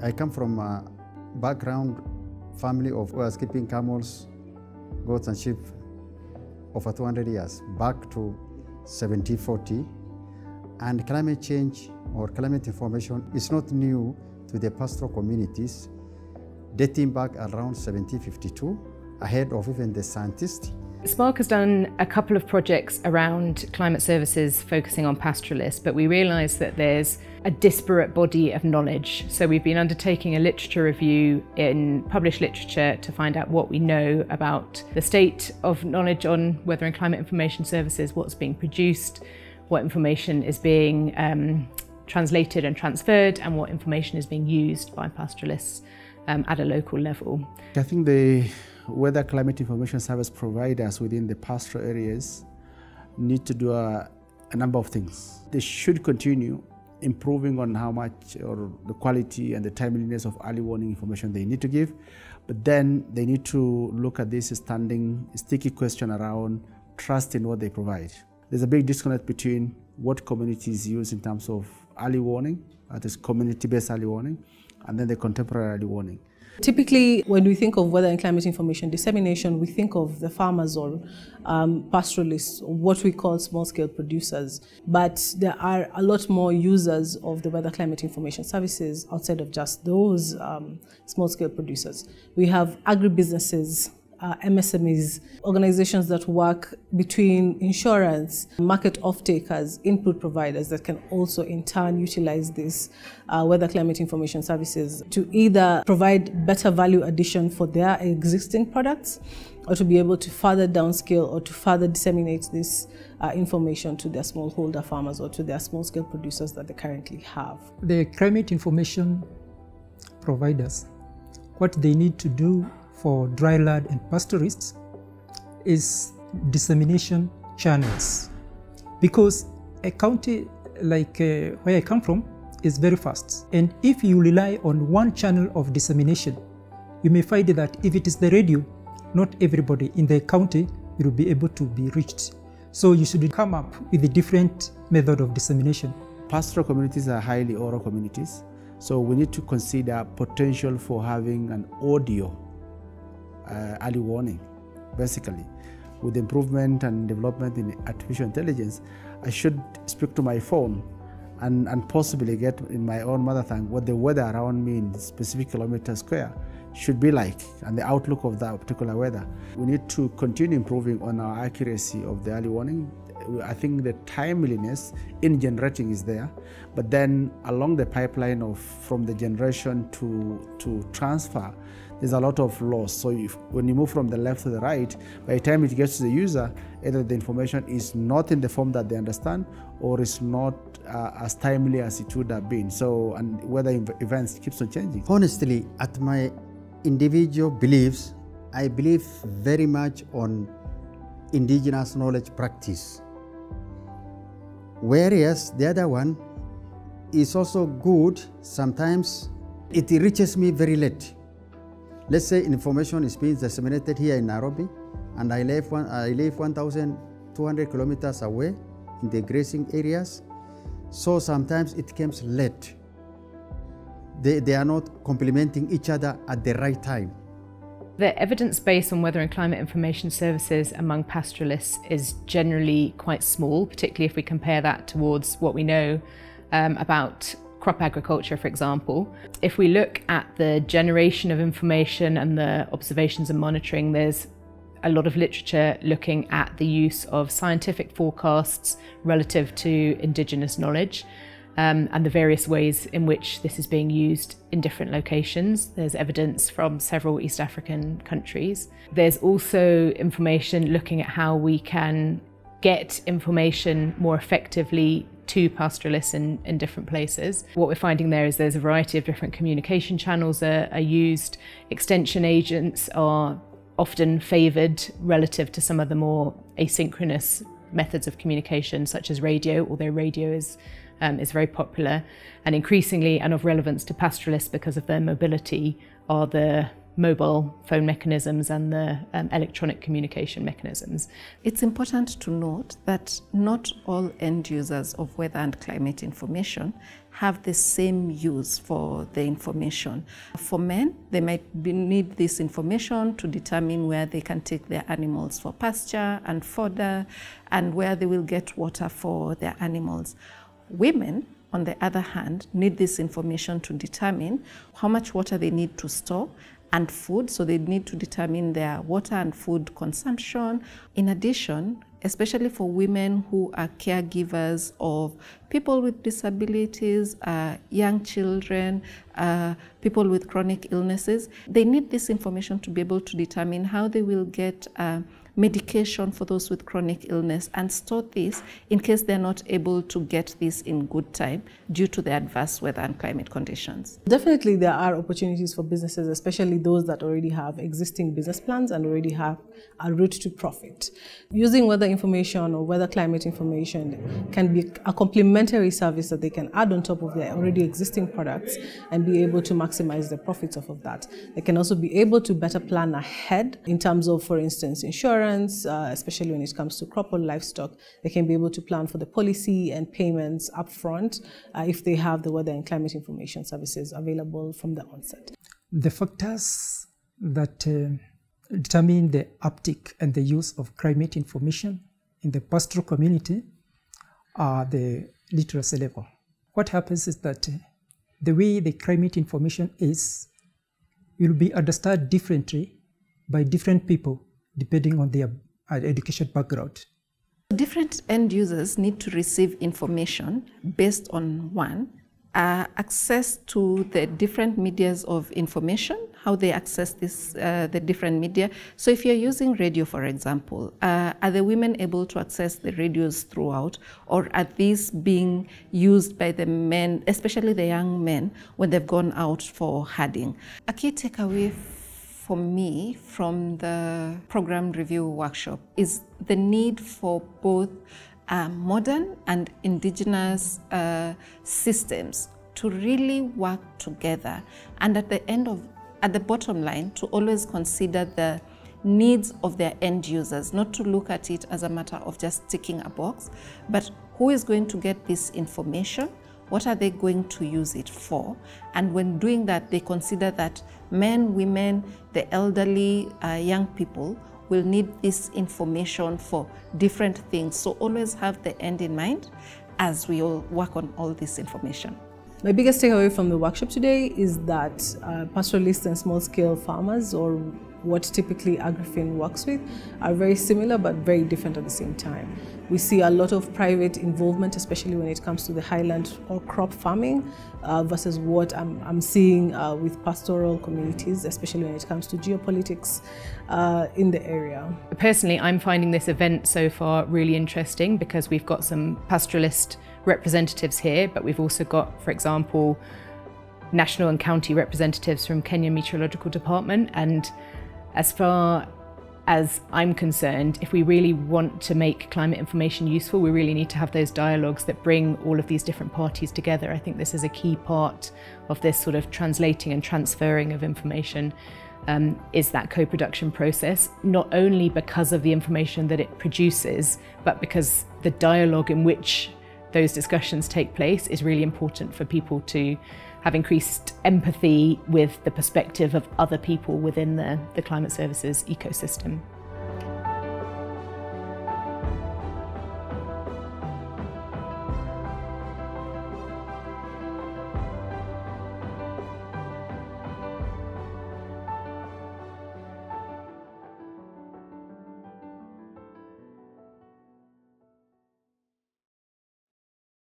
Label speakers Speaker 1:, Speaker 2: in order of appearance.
Speaker 1: I come from a background family of who was keeping camels, goats and sheep over 200 years, back to 1740. And climate change or climate information is not new to the pastoral communities, dating back around 1752, ahead of even the scientists.
Speaker 2: SPARC has done a couple of projects around climate services focusing on pastoralists, but we realise that there's a disparate body of knowledge. So we've been undertaking a literature review in published literature to find out what we know about the state of knowledge on weather and climate information services, what's being produced, what information is being translated and transferred, and what information is being used by pastoralists at a local level.
Speaker 3: I think the weather climate information service providers within the pastoral areas need to do a number of things. They should continue improving on how much or the quality and the timeliness of early warning information they need to give, but then they need to look at this sticky question around trust in what they provide. There's a big disconnect between what communities use in terms of early warning, that is community-based early warning, and then the contemporary early warning.
Speaker 4: Typically, when we think of weather and climate information dissemination, we think of the farmers or pastoralists, what we call small-scale producers. But there are a lot more users of the weather climate information services outside of just those small-scale producers. We have agribusinesses, MSMEs, organizations that work between insurance, market off-takers, input providers that can also in turn utilize these weather climate information services to either provide better value addition for their existing products or to be able to further downscale or to further disseminate this information to their smallholder farmers or to their small-scale producers that they currently have.
Speaker 5: The climate information providers, what they need to do for dryland and pastoralists is dissemination channels, because a county like where I come from is very fast, and if you rely on one channel of dissemination, you may find that if it is the radio, not everybody in the county will be able to be reached. So you should come up with a different method of dissemination.
Speaker 3: Pastoral communities are highly oral communities, so we need to consider potential for having an audio early warning. Basically, with improvement and development in artificial intelligence, I should speak to my phone and possibly get in my own mother tongue what the weather around me in specific kilometer square should be like and the outlook of that particular weather. We need to continue improving on our accuracy of the early warning. I think the timeliness in generating is there, but then along the pipeline of from the generation to transfer, there's a lot of loss. So when you move from the left to the right, by the time it gets to the user, either the information is not in the form that they understand or is not as timely as it would have been. So, and weather events keeps on changing.
Speaker 1: Honestly, at my individual beliefs, I believe very much on indigenous knowledge practice. Whereas the other one is also good, sometimes it reaches me very late. Let's say information is being disseminated here in Nairobi, and I live 1,200 kilometers away in the grazing areas. So sometimes it comes late. They are not complementing each other at the right time.
Speaker 2: The evidence base on weather and climate information services among pastoralists is generally quite small, particularly if we compare that towards what we know about crop agriculture, for example. If we look at the generation of information and the observations and monitoring, there's a lot of literature looking at the use of scientific forecasts relative to indigenous knowledge and the various ways in which this is being used in different locations. There's evidence from several East African countries. There's also information looking at how we can get information more effectively to pastoralists in different places. What we're finding there is there's a variety of different communication channels are used. Extension agents are often favoured relative to some of the more asynchronous methods of communication, such as radio, although radio is very popular. And increasingly, and of relevance to pastoralists because of their mobility, are the mobile phone mechanisms and the electronic communication mechanisms.
Speaker 6: It's important to note that not all end users of weather and climate information have the same use for the information. For men, they might need this information to determine where they can take their animals for pasture and fodder, and where they will get water for their animals. Women, on the other hand, need this information to determine how much water they need to store and food, so they need to determine their water and food consumption. In addition, especially for women who are caregivers of people with disabilities, young children, people with chronic illnesses, they need this information to be able to determine how they will get medication for those with chronic illness and store this in case they're not able to get this in good time due to the adverse weather and climate conditions.
Speaker 4: Definitely there are opportunities for businesses, especially those that already have existing business plans and already have a route to profit. Using weather information or weather climate information can be a complementary service that they can add on top of their already existing products and be able to maximize the profits off of that. They can also be able to better plan ahead in terms of, for instance, insurance, especially when it comes to crop or livestock. They can be able to plan for the policy and payments upfront if they have the weather and climate information services available from the onset.
Speaker 5: The factors that determine the uptake and the use of climate information in the pastoral community are the literacy level. What happens is that the way the climate information will be understood differently by different people depending on their education background.
Speaker 6: Different end users need to receive information based on access to the different medias of information, how they access the different media. So if you're using radio, for example, are the women able to access the radios throughout, or are these being used by the men, especially the young men, when they've gone out for herding? A key takeaway for me from the program review workshop is the need for both modern and indigenous systems to really work together, and at the bottom line, to always consider the needs of their end users, not to look at it as a matter of just ticking a box, but who is going to get this information, what are they going to use it for, and when doing that, they consider that men, women, the elderly, young people will need this information for different things. So always have the end in mind as we all work on all this information.
Speaker 4: My biggest takeaway from the workshop today is that pastoralists and small-scale farmers, or what typically AgriFin works with, are very similar but very different at the same time. We see a lot of private involvement, especially when it comes to the highland or crop farming, versus what I'm seeing with pastoral communities, especially when it comes to geopolitics in the area.
Speaker 2: Personally, I'm finding this event so far really interesting because we've got some pastoralist representatives here, but we've also got, for example, national and county representatives from Kenya Meteorological Department. And as far as I'm concerned, if we really want to make climate information useful, we really need to have those dialogues that bring all of these different parties together. I think this is a key part of this sort of translating and transferring of information, is that co-production process, not only because of the information that it produces, but because the dialogue in which those discussions take place is really important for people to have increased empathy with the perspective of other people within the climate services ecosystem.